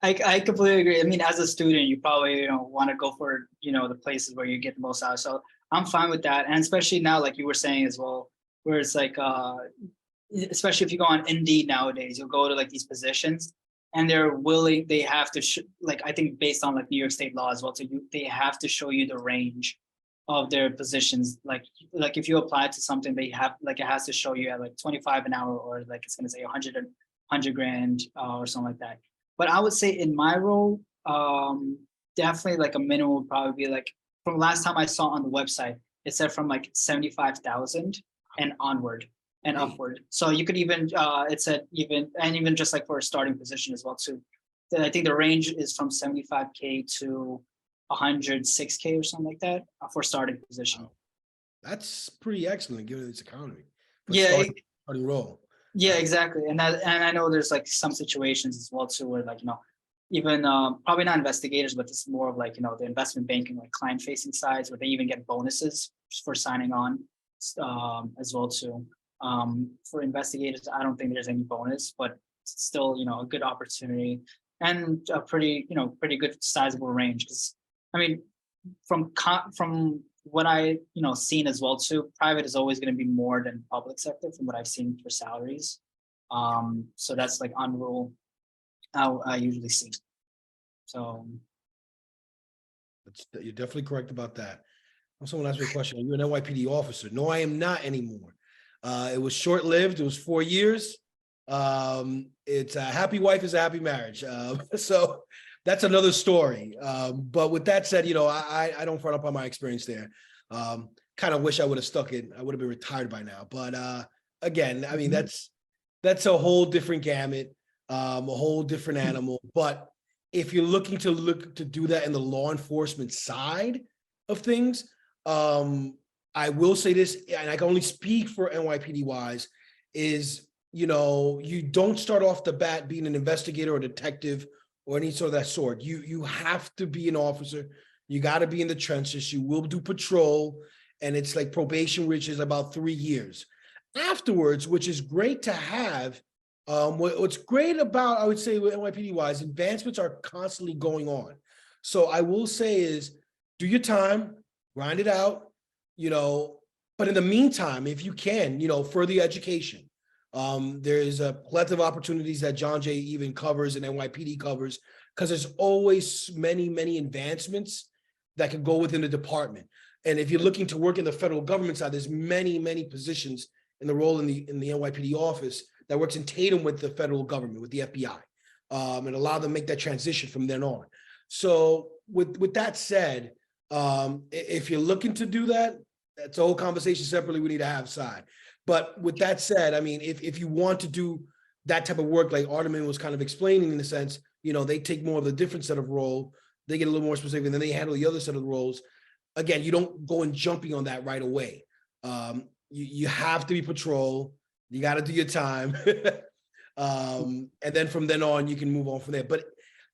I completely agree. I mean, as a student, you probably want to go for the places where you get the most out. So I'm fine with that, and especially now, like you were saying as well, where it's like, especially if you go on Indeed nowadays, you'll go to like these positions, and they're willing. They have to like, I think based on like New York State law as well, so they have to show you the range of their positions. Like if you apply to something, they have like, it has to show you at like 25 an hour, or like it's going to say 100 grand or something like that. But I would say in my role, definitely like a minimum would probably be like, from last time I saw on the website, it said from like 75,000 and onward and upward. So you could even, it said even just like for a starting position as well too. I think the range is from 75K to 106K or something like that for starting position. Wow. That's pretty excellent given this economy. Yeah. Starting role. Yeah, exactly. And I know there's like some situations as well too, where like, even probably not investigators, but it's more of like, the investment banking, like client facing sides, where they even get bonuses for signing on as well too. For investigators, I don't think there's any bonus, but still, a good opportunity and a pretty good sizable range. Because I mean, from what I seen as well too, private is always going to be more than public sector from what I've seen for salaries. So that's like on rule how I usually see. So you're definitely correct about that. Someone asked me a question: are you an NYPD officer? No, I am not anymore. It was short-lived. It was 4 years. It's a happy wife is a happy marriage. So that's another story. But with that said, I don't front up on my experience there. Kind of wish I would have stuck it. I would have been retired by now. But again, I mean, that's a whole different gamut, a whole different animal. But if you're looking to do that in the law enforcement side of things, I will say this, and I can only speak for NYPD wise, is, you don't start off the bat being an investigator or detective or any sort of that sort. You have to be an officer. You got to be in the trenches. You will do patrol, and it's like probation, which is about 3 years. Afterwards, which is great to have, what's great about, I would say with NYPD wise, advancements are constantly going on. So I will say is, do your time, grind it out, but in the meantime, if you can, further your education. There's a plethora of opportunities that John Jay even covers and NYPD covers, because there's always many advancements that can go within the department. And if you're looking to work in the federal government side, there's many positions in the role in the NYPD office that works in tandem with the federal government, with the FBI, and allow them to make that transition from then on. So with that said, if you're looking to do that, that's a whole conversation separately we need to have side. But with that said, I mean, if you want to do that type of work, like Artem was kind of explaining, in the sense, you know, they take more of the different set of role, they get a little more specific, and then they handle the other set of roles. Again, you don't go and jumping on that right away. You have to be patrol. You got to do your time. And then from then on, you can move on from there. But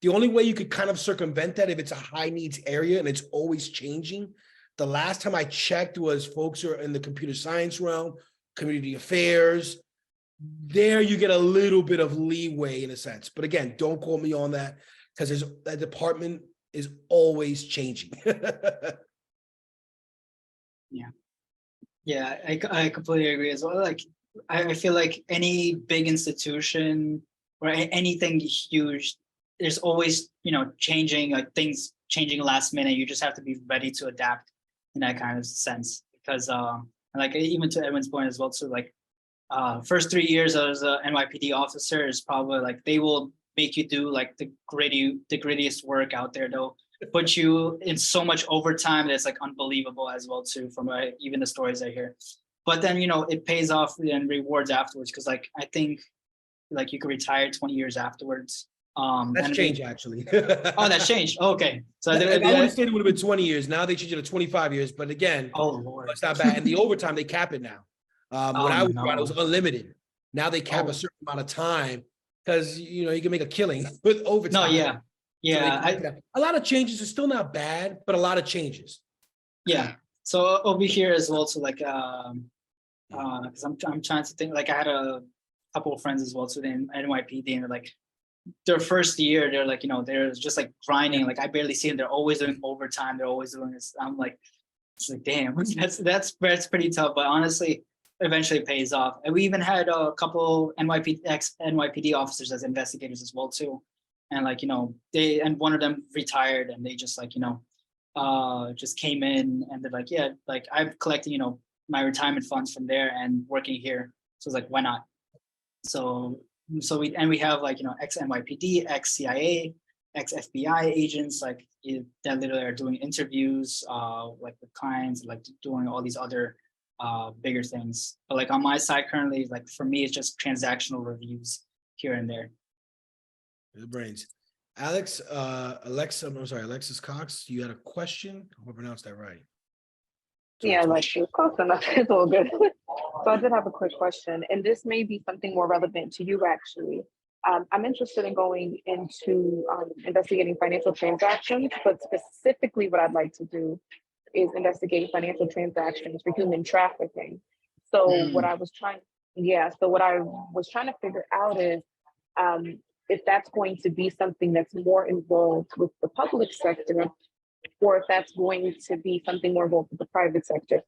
the only way you could kind of circumvent that, if it's a high needs area and it's always changing. The last time I checked was folks who are in the computer science realm, community affairs. There you get a little bit of leeway in a sense. But again, don't quote me on that, because that department is always changing. Yeah, I completely agree as well. Like, I feel like any big institution or anything huge, there's always, you know, changing, like things changing last minute. You just have to be ready to adapt in that kind of sense. Because like, even to Edwin's point as well, too, like first 3 years as an NYPD officer is probably like, they will make you do like the grittiest work out there. They'll put you in so much overtime that's like unbelievable as well too, from even the stories I hear. But then, you know, it pays off and rewards afterwards, because like, I think like you could retire 20 years afterwards. That's changed, actually. Oh, that's changed. Oh, okay. So I would have said it would have been 20 years. Now they change it to 25 years. But again, oh Lord, it's not bad. And the overtime, they cap it now. When I was around, it was unlimited. Now they cap a certain amount of time, because, you know, you can make a killing with overtime. No, yeah. Yeah, So a lot of changes. It's still not bad, but a lot of changes. Yeah. So over here as well, so like, because I'm trying to think. Like, I had a couple of friends as well, so in NYPD, and they're like, their first year, they're like, you know, they're just like grinding. Like, I barely see them. They're always doing overtime. They're always doing this. I'm like, it's like, damn, that's pretty tough. But honestly, eventually it pays off. And we even had a couple ex-NYPD officers as investigators as well too. And like, you know, and one of them retired, and they just like, you know, just came in, and they're like, yeah, like, I'm collecting, you know, my retirement funds from there and working here. So it's like, why not? So we have like, you know, ex-NYPD, ex-CIA, ex-FBI agents, like that literally are doing interviews, like with clients, like doing all these other bigger things. But like on my side currently, like for me, it's just transactional reviews here and there. The brains. Alexis Cox, you had a question? I hope I pronounced that right. Yeah, like close enough. It's all good. So I did have a quick question, and this may be something more relevant to you actually. I'm interested in going into investigating financial transactions, but specifically what I'd like to do is investigate financial transactions for human trafficking. So what I was trying to figure out is if that's going to be something that's more involved with the public sector, or if that's going to be something more involved with the private sector.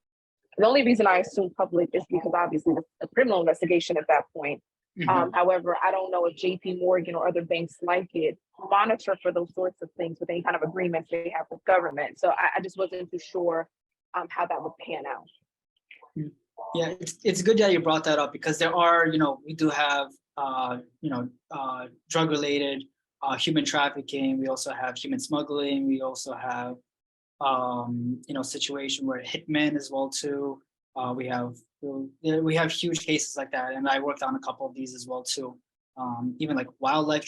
The only reason I assume public is because obviously it's a criminal investigation at that point. However, I don't know if JPMorgan or other banks like it monitor for those sorts of things with any kind of agreements they have with government. So I just wasn't too sure how that would pan out. Yeah, it's good that you brought that up, because there are, you know, we do have, drug related, human trafficking. We also have human smuggling. We also have, situation where hitmen as well too. We have huge cases like that, and I worked on a couple of these as well too. Even like wildlife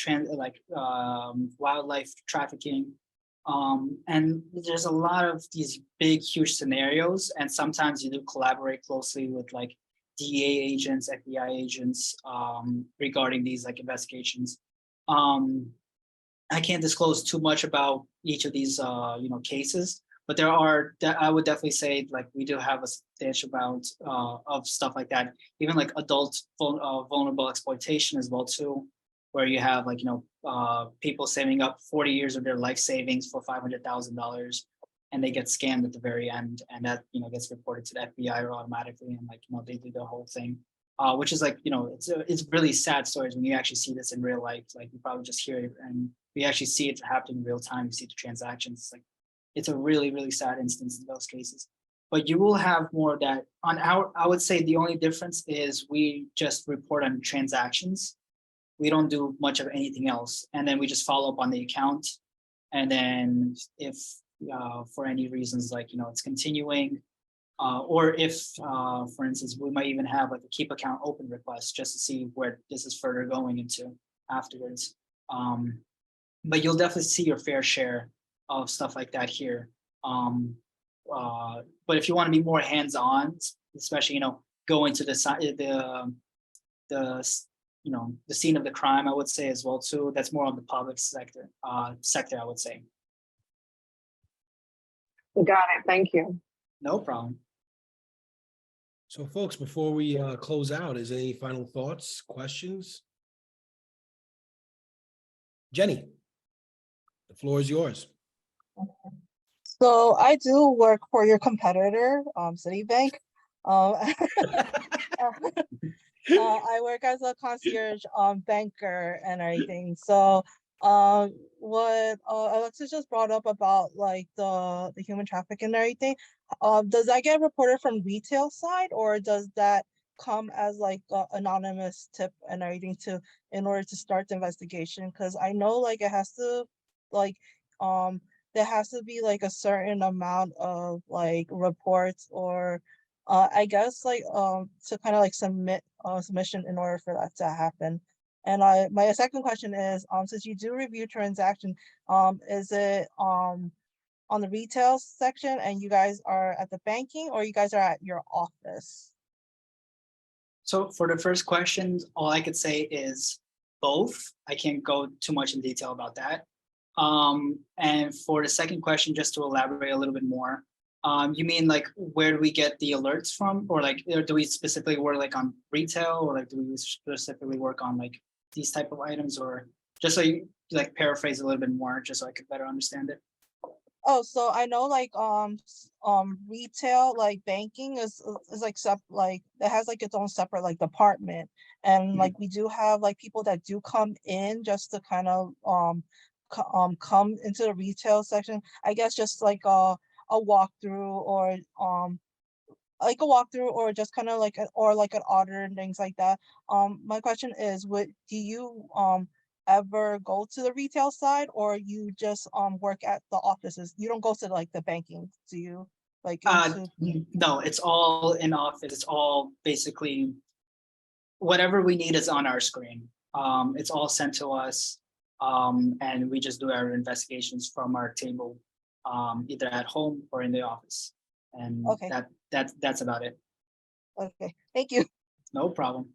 trafficking, and there's a lot of these big, huge scenarios. And sometimes you do collaborate closely with like DEA agents, FBI agents, regarding these like investigations. I can't disclose too much about each of these, cases, but I would definitely say like we do have a substantial amount of stuff like that, even like adult vulnerable exploitation as well too, where you have like, people saving up 40 years of their life savings for $500,000, and they get scammed at the very end, and that, gets reported to the FBI automatically, and like, they do the whole thing. which is like, it's really sad stories when you actually see this in real life. Like you probably just hear it and we actually see it happen in real time. You see the transactions. It's like, it's a really, really sad instance in those cases. But you will have more of that on I would say the only difference is we just report on transactions. We don't do much of anything else. And then we just follow up on the account. And then if for any reasons, like, it's continuing, or if, for instance, we might even have like a keep account open request just to see where this is further going into afterwards. But you'll definitely see your fair share of stuff like that here. But if you want to be more hands-on, especially, go into the scene of the crime, I would say as well too. That's more on the public sector, I would say. Got it. Thank you. No problem. So folks, before we close out, is there any final thoughts, questions? Jenny, the floor is yours. So I do work for your competitor, Citibank. I work as a concierge banker and everything. So what Alexis just brought up about like the human trafficking and everything, does that get reported from retail side, or does that come as like a anonymous tip and everything in order to start the investigation? Because I know like it has to like there has to be like a certain amount of like reports or I guess like to kind of like submit submission in order for that to happen. And my second question is, since you do review transaction, is it on the retail section and you guys are at the banking, or you guys are at your office? So for the first question, all I could say is both. I can't go too much in detail about that. And for the second question, just to elaborate a little bit more, you mean like where do we get the alerts from, or like do we specifically work like on retail, or like do we specifically work on like these type of items, or just so you like paraphrase a little bit more, just so I could better understand it? Oh, so I know like retail like banking is like like it has like its own separate like department, and like we do have like people that do come in just to kind of come into the retail section. I guess just like a walkthrough or just kind of like like an audit and things like that. My question is, do you ever go to the retail side, or you just work at the offices? You don't go to like the banking, do you? Like no, it's all in office. It's all basically whatever we need is on our screen. It's all sent to us, and we just do our investigations from our table, either at home or in the office. And okay, that's about it. Okay, thank you. No problem.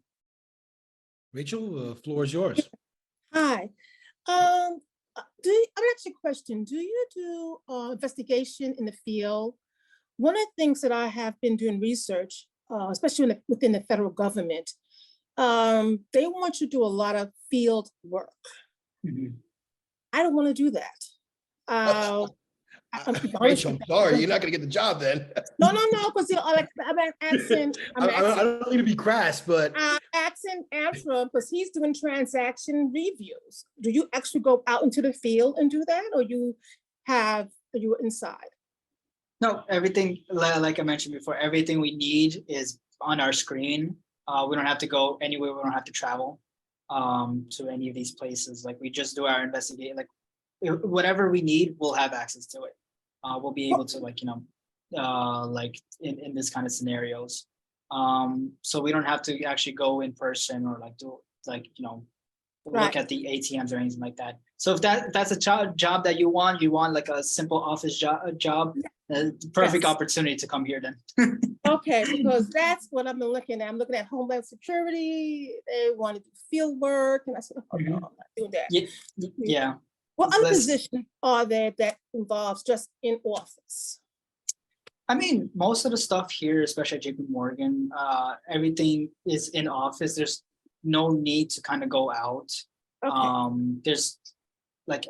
Rachel, the floor is yours. Hi. I'm actually a question. Do you do investigation in the field? One of the things that I have been doing research, especially within the federal government, they want you to do a lot of field work. Mm-hmm. I don't want to do that. Rachel, I'm sorry, you're not going to get the job then. No, because like I'm asking. I don't need to be crass, but I'm asking Afra because he's doing transaction reviews. Do you actually go out into the field and do that, or are you inside? No, everything, like I mentioned before, everything we need is on our screen. We don't have to go anywhere. We don't have to travel to any of these places. Like we just do our investigation. Like whatever we need, we'll have access to it. We'll be able to like in this kind of scenarios. So we don't have to actually go in person or like do look at the ATMs or anything like that. So if that's a job that you want like a simple office job, perfect opportunity to come here then. Okay, because that's what I've been looking at. I'm looking at Homeland Security. They want to do field work, and I said, oh no, I'm not doing that. Yeah. What other positions are there that involves just in office? I mean, most of the stuff here, especially at JPMorgan, everything is in office. There's no need to kind of go out. Okay. There's like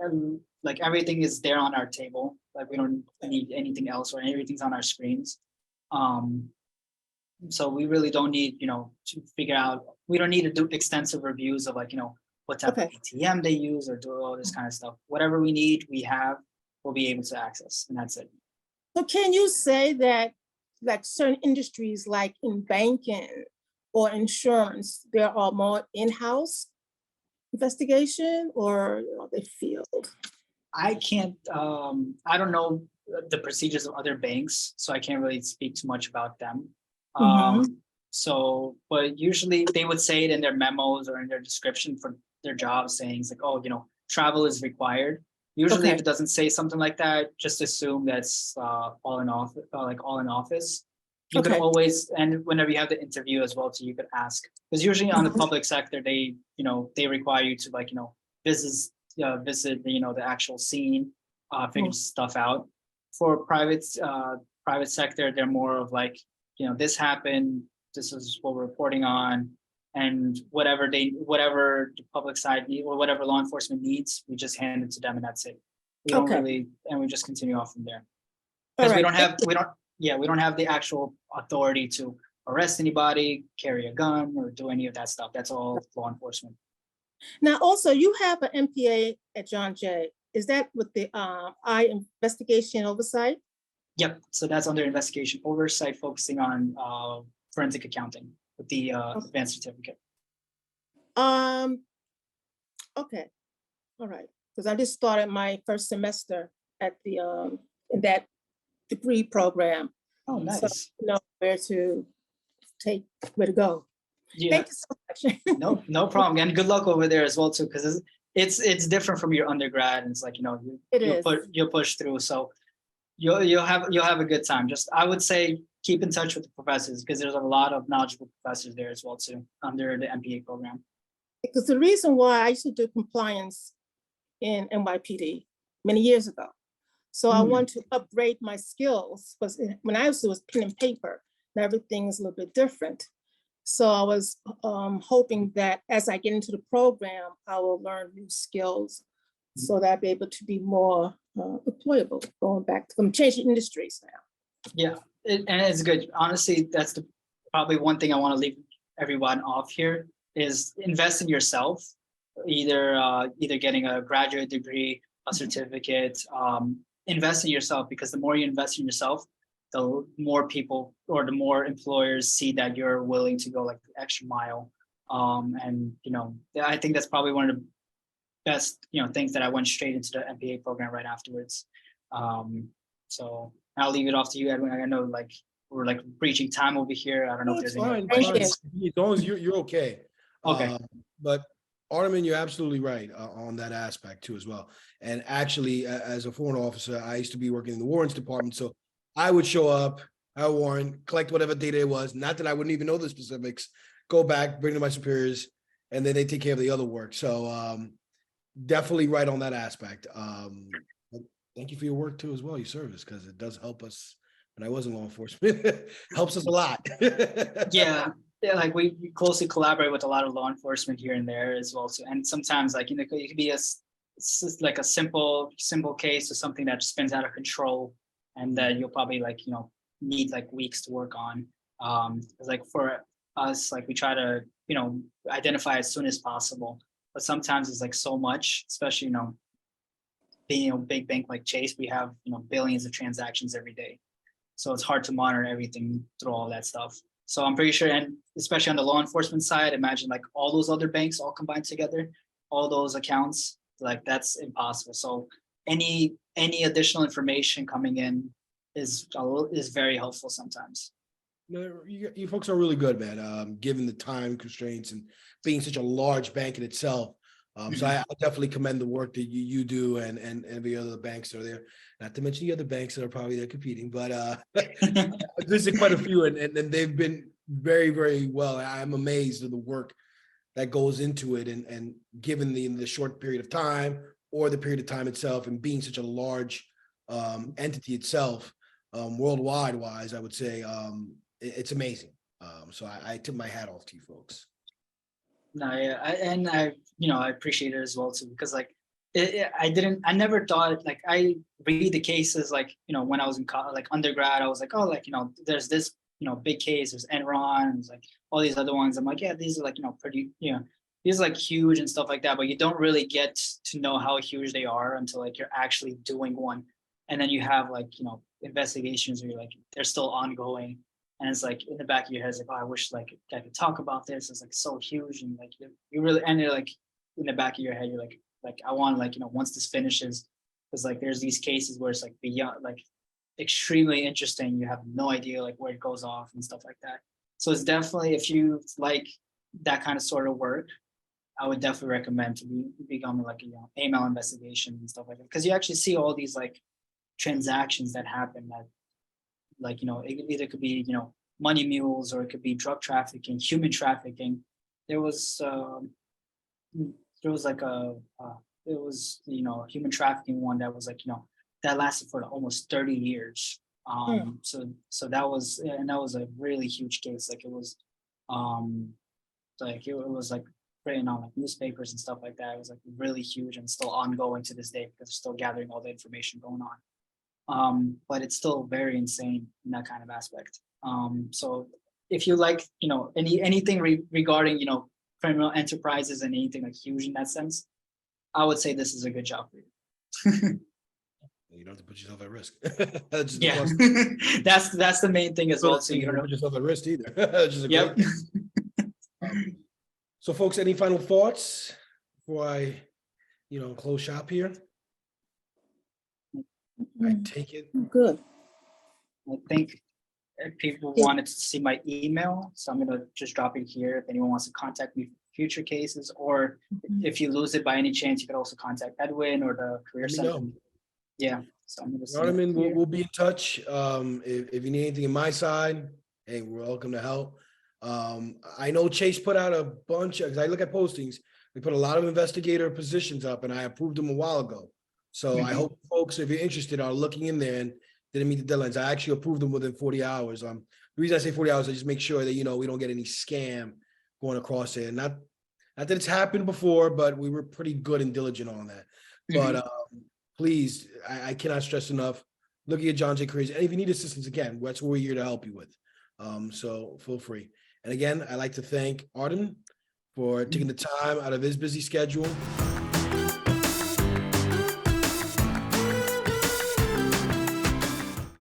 everything is there on our table. Like we don't need anything else, or everything's on our screens. So we really don't need, to figure out, we don't need to do extensive reviews of like, what type of Okay. ATM they use or do all this kind of stuff. Whatever we need, we'll be able to access, and that's it. So can you say that like certain industries like in banking or insurance, there are more in-house investigation or are they field? I can't, I don't know the procedures of other banks, so I can't really speak too much about them. So, but usually they would say it in their memos or in their description for their job, saying it's like, oh, travel is required. Usually if Okay. it doesn't say something like that, just assume that's all in office, all in office. You could Okay. always, and whenever you have the interview as well, too, you could ask, because usually on the public sector, they require you to like, visit, the actual scene, figure stuff out. For private sector, they're more of like, this happened, this is what we're reporting on, and whatever the public side need or whatever law enforcement needs, we just hand it to them and that's it. We don't Okay. really, and we just continue off from there. All Because we right. don't have the actual authority to arrest anybody, carry a gun, or do any of that stuff. That's all law enforcement. Now, also, you have an MPA at John Jay. Is that with the I investigation oversight? Yep. So that's under investigation oversight, focusing on forensic accounting with the advanced certificate. Okay, all right. Because I just started my first semester at the in that degree program. Oh, nice. So I know where to go. Yeah. Thank you so much. No problem. And good luck over there as well too, because it's different from your undergrad, and it's like you'll push through. So you'll have a good time. Just I would say keep in touch with the professors, because there's a lot of knowledgeable professors there as well too under the MPA program. Because the reason why I used to do compliance in NYPD many years ago. So I want to upgrade my skills, because when I was pen and paper, now everything's a little bit different. So I was hoping that as I get into the program, I will learn new skills so that I'll be able to be more employable, going back to changing industries now. Yeah, and it's good. Honestly, that's probably one thing I want to leave everyone off here is invest in yourself, either getting a graduate degree, a certificate, invest in yourself, because the more you invest in yourself, the more people or the more employers see that you're willing to go like the extra mile. And I think that's probably one of the best things that I went straight into the MPA program right afterwards. So I'll leave it off to you, Edwin. I know like we're like breaching time over here. I don't know if there's any questions. As long as you're okay. Okay. But Artem, you're absolutely right on that aspect too as well. And actually, as a foreign officer, I used to be working in the warrants department. So I would show up, I would warrant, collect whatever data it was. Not that I wouldn't even know the specifics. Go back, bring to my superiors, and then they take care of the other work. So definitely right on that aspect. Thank you for your work too as well, your service, because it does help us. When I was in law enforcement, helps us a lot. Yeah, like we closely collaborate with a lot of law enforcement here and there as well. So, and sometimes like it could be it's like a simple case or something that spins out of control, and that you'll probably like need like weeks to work on. Like for us, like we try to identify as soon as possible, but sometimes it's like so much, especially being a big bank like Chase, we have billions of transactions every day. So it's hard to monitor everything through all that stuff. So I'm pretty sure, and especially on the law enforcement side, imagine like all those other banks all combined together, all those accounts, like that's impossible. So any additional information coming in is very helpful sometimes. No, you folks are really good, man. Given the time constraints and being such a large bank in itself. So I definitely commend the work that you do and every other banks that are there. Not to mention the other banks that are probably there competing, but there's quite a few, and they've been very, very well. I'm amazed at the work that goes into it, and given the short period of time or the period of time itself, and being such a large entity itself, worldwide wise, I would say it's amazing. So I tip my hat off to you folks. No, yeah, I appreciate it as well too, because like I never thought, like I read the cases like when I was in college, like undergrad, I was like, oh, like there's this big case. There's Enron, there's like all these other ones. I'm like, yeah, these are like, pretty, these are like huge and stuff like that, but you don't really get to know how huge they are until like you're actually doing one. And then you have like, investigations where you're like, they're still ongoing. And it's like in the back of your head, it's like, oh, I wish like I could talk about this. It's like so huge. And like, you really, and you're like in the back of your head, you're like, I want like, once this finishes, because like there's these cases where it's like beyond, like extremely interesting. You have no idea like where it goes off and stuff like that. So it's definitely, if you like that kind of sort of work, I would definitely recommend to become like AML investigation and stuff like that, because you actually see all these like transactions that happen that like it either could be money mules, or it could be drug trafficking, human trafficking. There was like a human trafficking one that was like that lasted for almost 30 years. So that was, and that was a really huge case. Like it was like written on like newspapers and stuff like that. It was like really huge and still ongoing to this day because they're still gathering all the information going on. But it's still very insane in that kind of aspect. So if you like, anything regarding, criminal enterprises and anything like huge in that sense, I would say this is a good job for you. You don't have to put yourself at risk. Yeah, that's the main thing as well. So you don't put yourself at risk either. Yep. So folks, any final thoughts before I, close shop here? I take it. Good. I think people wanted to see my email, so I'm gonna just drop it here if anyone wants to contact me for future cases, or if you lose it by any chance, you could also contact Edwin or the Career Center. Yeah, so I'm gonna we'll be in touch. If you need anything on my side, hey, we're welcome to help. I know Chase put out a bunch of, because I look at postings, we put a lot of investigator positions up, and I approved them a while ago. So I hope folks, if you're interested, are looking in there and didn't meet the deadlines. I actually approved them within 40 hours. The reason I say 40 hours, I just make sure that, we don't get any scam going across it. Not that it's happened before, but we were pretty good and diligent on that. But please, I cannot stress enough, look at your John Jay careers. And if you need assistance, again, that's what we're here to help you with. So feel free. And again, I'd like to thank Artem for taking the time out of his busy schedule